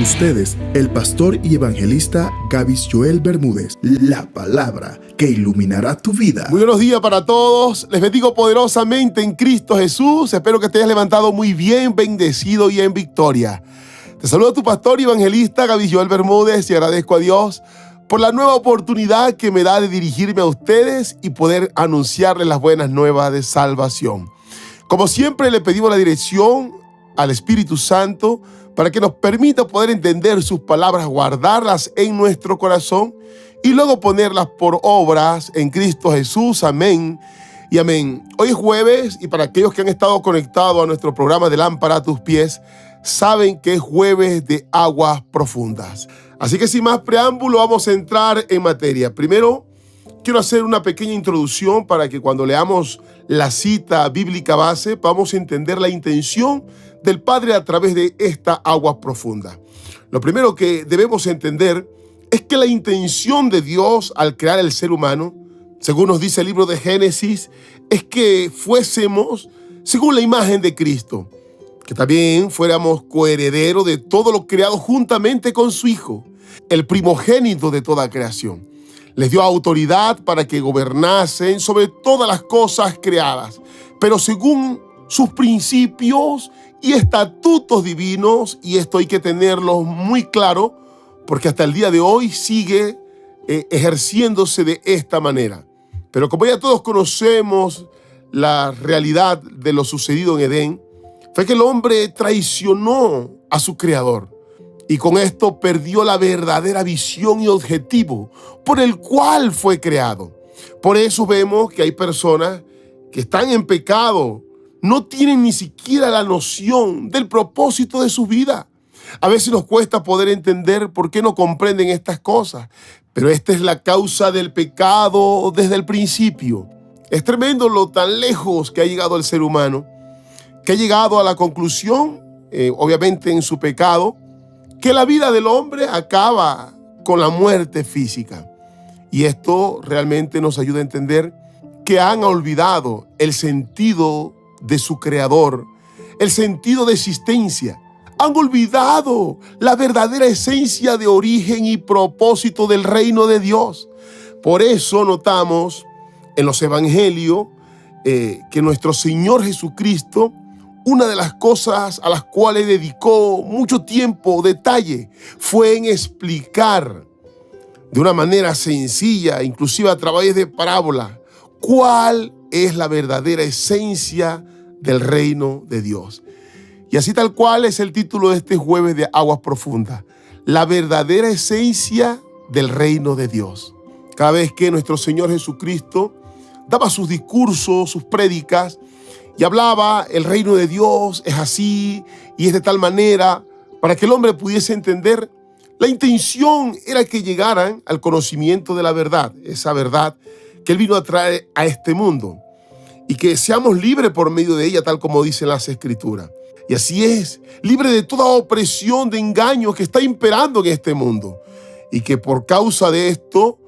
ustedes, el pastor y evangelista Gavis Joel Bermúdez, la palabra que iluminará tu vida. Muy buenos días para todos, les bendigo poderosamente en Cristo Jesús. Espero que te hayas levantado muy bien, bendecido y en victoria. Te saludo tu pastor y evangelista Gavis Joel Bermúdez y agradezco a Dios por la nueva oportunidad que me da de dirigirme a ustedes y poder anunciarles las buenas nuevas de salvación. Como siempre, le pedimos la dirección al Espíritu Santo para que nos permita poder entender sus palabras, guardarlas en nuestro corazón y luego ponerlas por obras en Cristo Jesús. Amén y amén. Hoy es jueves y para aquellos que han estado conectados a nuestro programa de Lámpara a tus pies, saben que es jueves de aguas profundas. Así que sin más preámbulo vamos a entrar en materia. Primero, quiero hacer una pequeña introducción para que cuando leamos la cita bíblica base podamos entender la intención del Padre a través de esta agua profunda. Lo primero que debemos entender es que la intención de Dios al crear el ser humano, según nos dice el libro de Génesis, es que fuésemos según la imagen de Cristo, que también fuéramos coherederos de todo lo creado juntamente con su Hijo, el primogénito de toda creación. Les dio autoridad para que gobernasen sobre todas las cosas creadas, pero según sus principios y estatutos divinos, y esto hay que tenerlo muy claro, porque hasta el día de hoy sigue ejerciéndose de esta manera. Pero como ya todos conocemos la realidad de lo sucedido en Edén, fue que el hombre traicionó a su creador y con esto perdió la verdadera visión y objetivo por el cual fue creado. Por eso vemos que hay personas que están en pecado, no tienen ni siquiera la noción del propósito de su vida. A veces nos cuesta poder entender por qué no comprenden estas cosas, pero esta es la causa del pecado desde el principio. Es tremendo lo tan lejos que ha llegado el ser humano, que ha llegado a la conclusión, obviamente en su pecado, que la vida del hombre acaba con la muerte física. Y esto realmente nos ayuda a entender que han olvidado el sentido de su creador, el sentido de existencia. Han olvidado la verdadera esencia de origen y propósito del reino de Dios. Por eso notamos en los evangelios que nuestro Señor Jesucristo, una de las cosas a las cuales dedicó mucho tiempo, detalle, fue en explicar de una manera sencilla, inclusive a través de parábolas, cuál es la verdadera esencia del reino de Dios. Y así tal cual es el título de este jueves de Aguas Profundas, la verdadera esencia del reino de Dios. Cada vez que nuestro Señor Jesucristo daba sus discursos, sus prédicas, y hablaba, el reino de Dios es así y es de tal manera, para que el hombre pudiese entender, la intención era que llegaran al conocimiento de la verdad, esa verdad que Él vino a traer a este mundo, y que seamos libres por medio de ella, tal como dicen las Escrituras. Y así es, libre de toda opresión, de engaño que está imperando en este mundo, y que por causa de esto,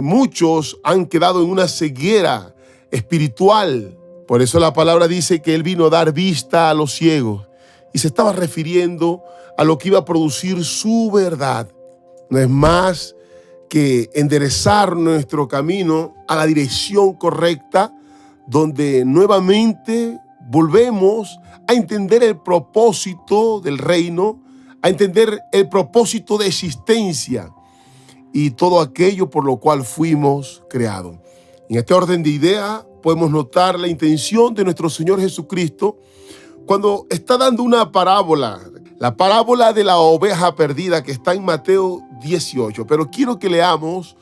muchos han quedado en una ceguera espiritual. Por eso la palabra dice que Él vino a dar vista a los ciegos y se estaba refiriendo a lo que iba a producir su verdad. No es más que enderezar nuestro camino a la dirección correcta, donde nuevamente volvemos a entender el propósito del reino, a entender el propósito de existencia y todo aquello por lo cual fuimos creados. En este orden de ideas, podemos notar la intención de nuestro Señor Jesucristo cuando está dando una parábola, la parábola de la oveja perdida que está en Mateo 18. Pero quiero que leamos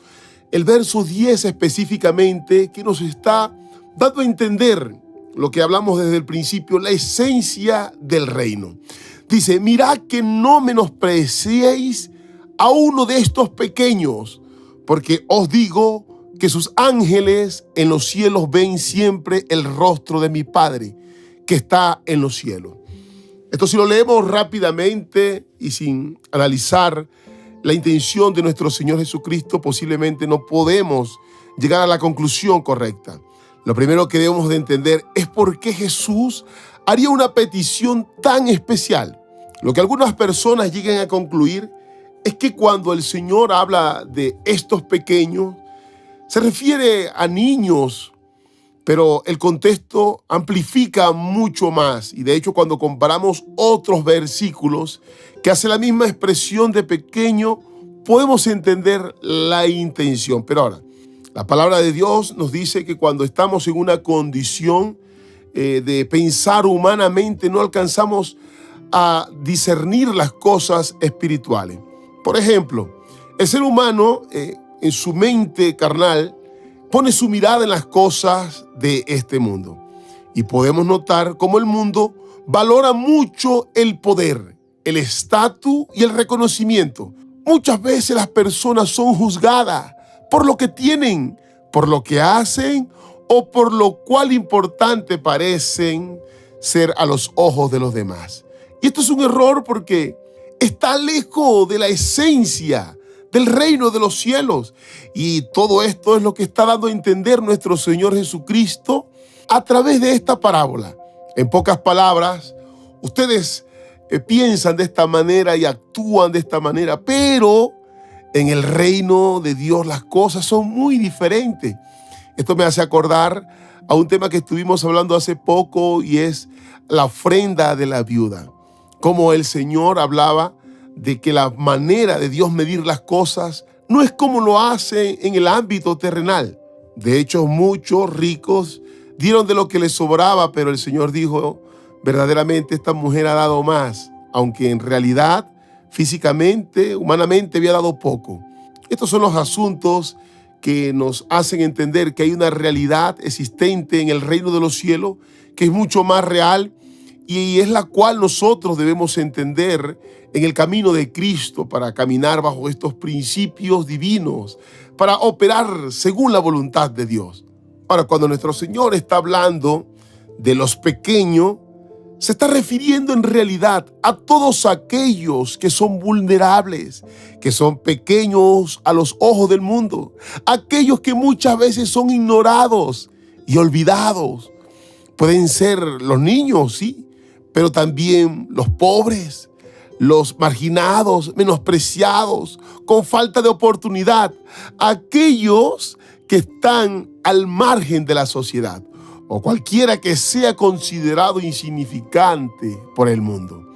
el verso 10 específicamente, que nos está dando a entender lo que hablamos desde el principio, la esencia del reino. Dice, mirad que no menospreciéis a uno de estos pequeños, porque os digo que sus ángeles en los cielos ven siempre el rostro de mi Padre que está en los cielos. Esto si lo leemos rápidamente y sin analizar la intención de nuestro Señor Jesucristo, posiblemente no podemos llegar a la conclusión correcta. Lo primero que debemos de entender es por qué Jesús haría una petición tan especial. Lo que algunas personas llegan a concluir es que cuando el Señor habla de estos pequeños, se refiere a niños, pero el contexto amplifica mucho más. Y de hecho, cuando comparamos otros versículos que hacen la misma expresión de pequeño, podemos entender la intención. Pero ahora, la palabra de Dios nos dice que cuando estamos en una condición de pensar humanamente, no alcanzamos a discernir las cosas espirituales. Por ejemplo, el ser humano en su mente carnal pone su mirada en las cosas de este mundo. Y podemos notar cómo el mundo valora mucho el poder, el estatus y el reconocimiento. Muchas veces las personas son juzgadas por lo que tienen, por lo que hacen o por lo cual importante parecen ser a los ojos de los demás. Y esto es un error porque está lejos de la esencia del reino de los cielos. Y todo esto es lo que está dando a entender nuestro Señor Jesucristo a través de esta parábola. En pocas palabras, ustedes piensan de esta manera y actúan de esta manera, pero en el reino de Dios las cosas son muy diferentes. Esto me hace acordar a un tema que estuvimos hablando hace poco y es la ofrenda de la viuda. Como el Señor hablaba de que la manera de Dios medir las cosas no es como lo hace en el ámbito terrenal. De hecho, muchos ricos dieron de lo que les sobraba, pero el Señor dijo, verdaderamente esta mujer ha dado más, aunque en realidad, físicamente, humanamente había dado poco. Estos son los asuntos que nos hacen entender que hay una realidad existente en el reino de los cielos que es mucho más real y es la cual nosotros debemos entender en el camino de Cristo para caminar bajo estos principios divinos, para operar según la voluntad de Dios. Ahora, cuando nuestro Señor está hablando de los pequeños, se está refiriendo en realidad a todos aquellos que son vulnerables, que son pequeños a los ojos del mundo, aquellos que muchas veces son ignorados y olvidados. Pueden ser los niños, sí, pero también los pobres, los marginados, menospreciados, con falta de oportunidad, aquellos que están al margen de la sociedad, o cualquiera que sea considerado insignificante por el mundo.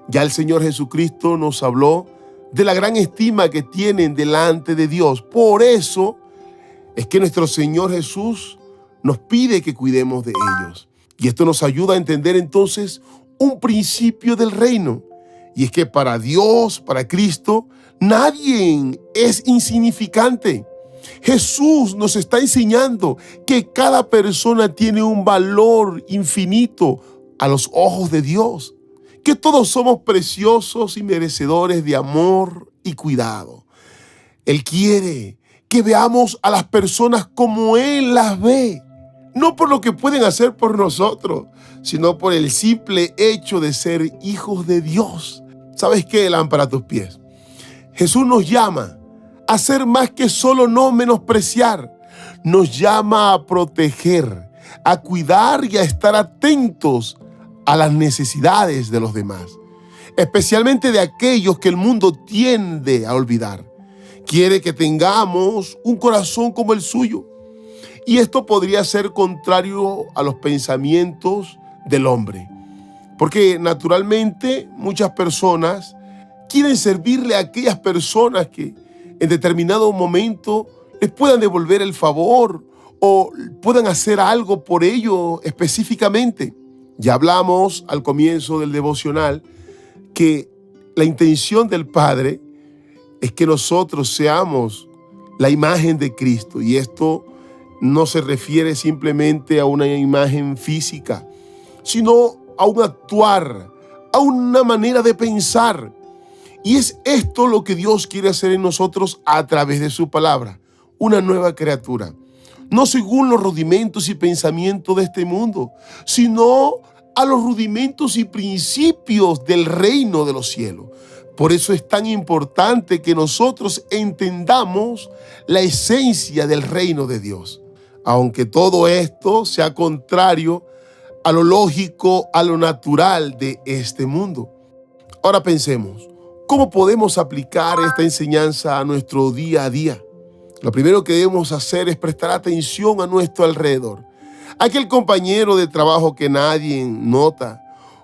Ya el Señor Jesucristo nos habló de la gran estima que tienen delante de Dios. Por eso es que nuestro Señor Jesús nos pide que cuidemos de ellos. Y esto nos ayuda a entender entonces un principio del reino. Y es que para Dios, para Cristo, nadie es insignificante. Jesús nos está enseñando que cada persona tiene un valor infinito a los ojos de Dios, que todos somos preciosos y merecedores de amor y cuidado. Él quiere que veamos a las personas como Él las ve, no por lo que pueden hacer por nosotros, sino por el simple hecho de ser hijos de Dios. ¿Sabes qué? Lámpara a tus pies. Jesús nos llama a ser más que solo no menospreciar. Nos llama a proteger, a cuidar y a estar atentos a las necesidades de los demás, especialmente de aquellos que el mundo tiende a olvidar. Quiere que tengamos un corazón como el suyo. Y esto podría ser contrario a los pensamientos del hombre, porque naturalmente muchas personas quieren servirle a aquellas personas que en determinado momento les puedan devolver el favor o puedan hacer algo por ello específicamente. Ya hablamos al comienzo del devocional que la intención del Padre es que nosotros seamos la imagen de Cristo, y esto no se refiere simplemente a una imagen física, sino a un actuar, a una manera de pensar. Y es esto lo que Dios quiere hacer en nosotros a través de su palabra, una nueva criatura, no según los rudimentos y pensamientos de este mundo, sino a los rudimentos y principios del reino de los cielos. Por eso es tan importante que nosotros entendamos la esencia del reino de Dios, aunque todo esto sea contrario a lo lógico, a lo natural de este mundo. Ahora pensemos, ¿cómo podemos aplicar esta enseñanza a nuestro día a día? Lo primero que debemos hacer es prestar atención a nuestro alrededor. Aquel compañero de trabajo que nadie nota,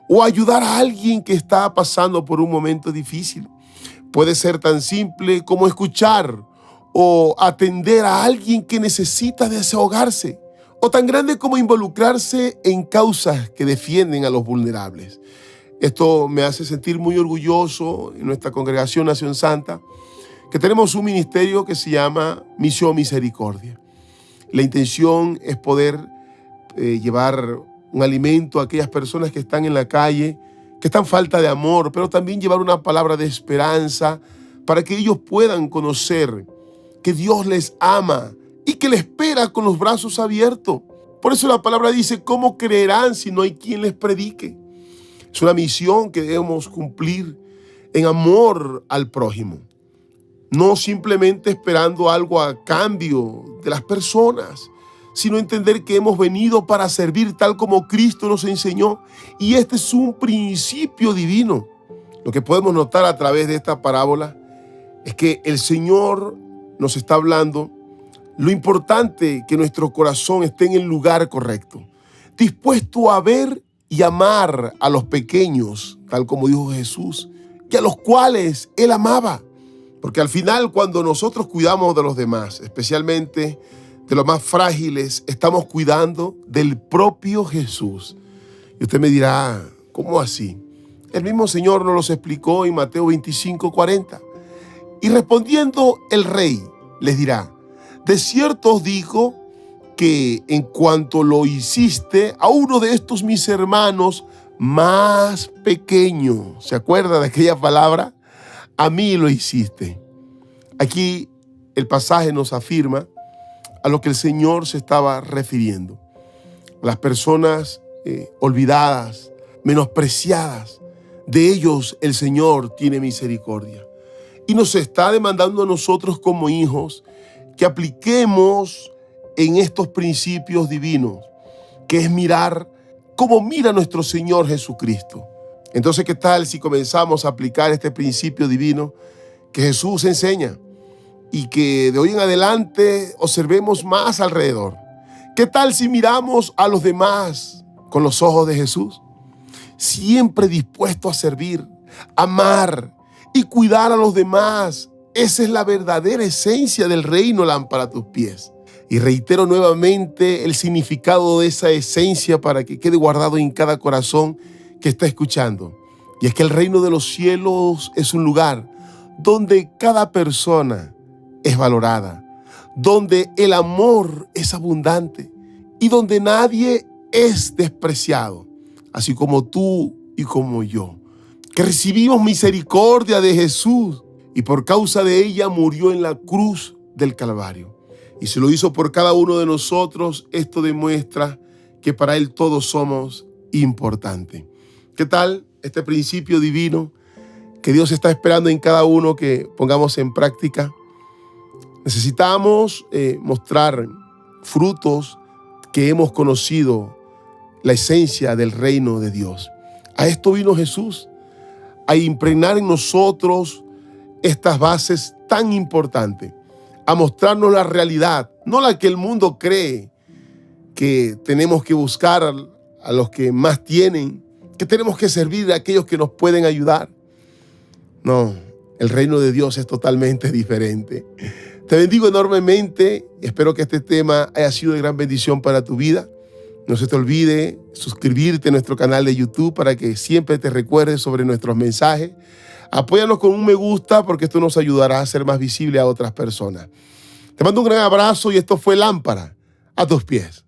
o ayudar a alguien que está pasando por un momento difícil. Puede ser tan simple como escuchar o atender a alguien que necesita desahogarse, o tan grande como involucrarse en causas que defienden a los vulnerables. Esto me hace sentir muy orgulloso en nuestra congregación Nación Santa, que tenemos un ministerio que se llama Misión Misericordia. La intención es poder llevar un alimento a aquellas personas que están en la calle, que están falta de amor, pero también llevar una palabra de esperanza para que ellos puedan conocer que Dios les ama y que les espera con los brazos abiertos. Por eso la palabra dice, ¿cómo creerán si no hay quien les predique? Es una misión que debemos cumplir en amor al prójimo, no simplemente esperando algo a cambio de las personas, sino entender que hemos venido para servir tal como Cristo nos enseñó. Y este es un principio divino. Lo que podemos notar a través de esta parábola es que el Señor nos está hablando lo importante que nuestro corazón esté en el lugar correcto, dispuesto a ver y amar a los pequeños, tal como dijo Jesús, y a los cuales Él amaba. Porque al final, cuando nosotros cuidamos de los demás, especialmente de los más frágiles, estamos cuidando del propio Jesús. Y usted me dirá, ¿cómo así? El mismo Señor nos los explicó en Mateo 25:40. Y respondiendo el rey, les dirá, de cierto os digo que en cuanto lo hiciste a uno de estos mis hermanos más pequeño, ¿se acuerda de aquella palabra? A mí lo hiciste. Aquí el pasaje nos afirma a lo que el Señor se estaba refiriendo. Las personas olvidadas, menospreciadas, de ellos el Señor tiene misericordia. Y nos está demandando a nosotros como hijos que apliquemos en estos principios divinos, que es mirar como mira nuestro Señor Jesucristo. Entonces, ¿qué tal si comenzamos a aplicar este principio divino que Jesús enseña? Y que de hoy en adelante observemos más alrededor. ¿Qué tal si miramos a los demás con los ojos de Jesús? Siempre dispuesto a servir, amar y cuidar a los demás. Esa es la verdadera esencia del reino, lámpara a tus pies. Y reitero nuevamente el significado de esa esencia para que quede guardado en cada corazón que está escuchando. Y es que el reino de los cielos es un lugar donde cada persona es valorada, donde el amor es abundante y donde nadie es despreciado, así como tú y como yo, que recibimos misericordia de Jesús y por causa de ella murió en la cruz del Calvario. Y se lo hizo por cada uno de nosotros. Esto demuestra que para Él todos somos importantes. ¿Qué tal este principio divino que Dios está esperando en cada uno que pongamos en práctica? Necesitamos mostrar frutos que hemos conocido la esencia del reino de Dios. A esto vino Jesús, a impregnar en nosotros estas bases tan importantes, a mostrarnos la realidad, no la que el mundo cree, que tenemos que buscar a los que más tienen, que tenemos que servir a aquellos que nos pueden ayudar. No, el reino de Dios es totalmente diferente. Te bendigo enormemente. Espero que este tema haya sido de gran bendición para tu vida. No se te olvide suscribirte a nuestro canal de YouTube para que siempre te recuerdes sobre nuestros mensajes. Apóyanos con un me gusta porque esto nos ayudará a ser más visible a otras personas. Te mando un gran abrazo y esto fue Lámpara a tus pies.